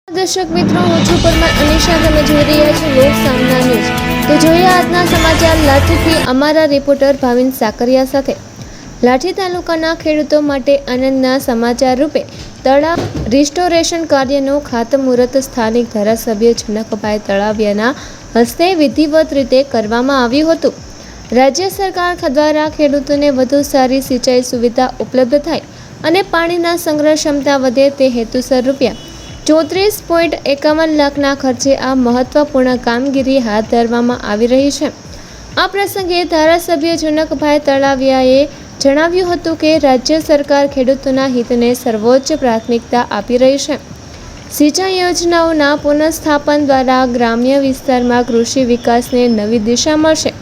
દર્શક મિત્રો, હું છું પરમાર અનિશા. તમે જોઈ રહ્યા છો લોક સામના ન્યૂઝ. તો જોઈએ આજના સમાચાર લાઠીથી અમારા રિપોર્ટર ભાવિન સાકરિયા સાથે. લાઠી તાલુકાના ખેડૂતો માટે આનંદના સમાચાર રૂપે તળાવ રિસ્ટોરેશન કાર્યનું ખાતમુહૂર્ત સ્થાનિક ધારાસભ્ય જનકભાઈ તળાવિયાના હસ્તે વિધિવત રીતે કરવામાં આવ્યું હતું. રાજ્ય સરકાર દ્વારા ખેડૂતોને વધુ સારી સિંચાઈ સુવિધા ઉપલબ્ધ થાય અને પાણીના સંગ્રહ ક્ષમતા વધે તે હેતુસર ₹34.51 લાખના ખર્ચે આ મહત્વપૂર્ણ કામગીરી હાથ ધરવામાં આવી રહી છે. આ પ્રસંગે ધારાસભ્ય જનકભાઈ તળાવિયાએ જણાવ્યું હતું કે રાજ્ય સરકાર ખેડૂતોના હિતને સર્વોચ્ચ પ્રાથમિકતા આપી રહી છે. સિંચાઈ યોજનાઓના પુનઃસ્થાપન દ્વારા ગ્રામ્ય વિસ્તારમાં કૃષિ વિકાસને નવી દિશા મળશે.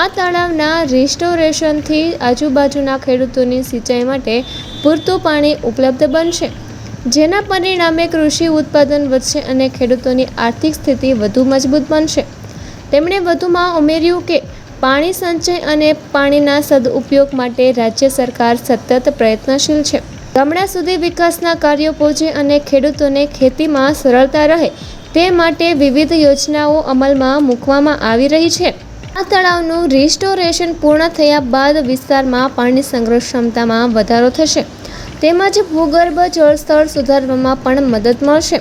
આ તળાવના રિસ્ટોરેશનથી આજુબાજુના ખેડૂતોની સિંચાઈ માટે પૂરતું પાણી ઉપલબ્ધ બનશે, જેના પરિણામે કૃષિ ઉત્પાદન વધશે અને ખેડૂતોની આર્થિક સ્થિતિ વધુ મજબૂત બનશે. તેમણે વધુમાં ઉમેર્યું કે પાણી સંચય અને પાણીના સદુપયોગ માટે રાજ્ય સરકાર સતત પ્રયત્નશીલ છે. ગામડા સુધી વિકાસના કાર્યો પહોંચે અને ખેડૂતોને ખેતીમાં સરળતા રહે તે માટે વિવિધ યોજનાઓ અમલમાં મૂકવામાં આવી રહી છે. આ તળાવનું રિસ્ટોરેશન પૂર્ણ થયા બાદ વિસ્તારમાં પાણી સંગ્રહ ક્ષમતામાં વધારો થશે તેમજ ભૂગર્ભ જળસ્તર સુધારવામાં પણ મદદ મળશે.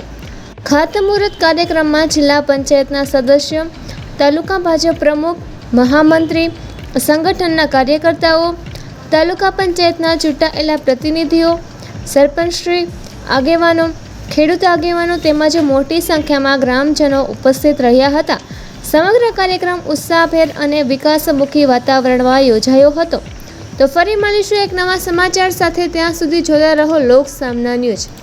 ખાતમુહૂર્ત કાર્યક્રમમાં જિલ્લા પંચાયતના સદસ્ય, તાલુકા ભાજપ પ્રમુખ, મહામંત્રી, સંગઠનના કાર્યકર્તાઓ, તાલુકા પંચાયતના ચૂંટાયેલા પ્રતિનિધિઓ, સરપંચશ્રી, આગેવાનો, ખેડૂત આગેવાનો તેમજ મોટી સંખ્યામાં ગ્રામજનો ઉપસ્થિત રહ્યા હતા. સમગ્ર કાર્યક્રમ ઉત્સાહભેર અને વિકાસમુખી વાતાવરણમાં યોજાયો હતો. તો ફરી મળીશું એક નવા સમાચાર સાથે. ત્યાં સુધી જોતા રહો લોક સામના ન્યૂઝ.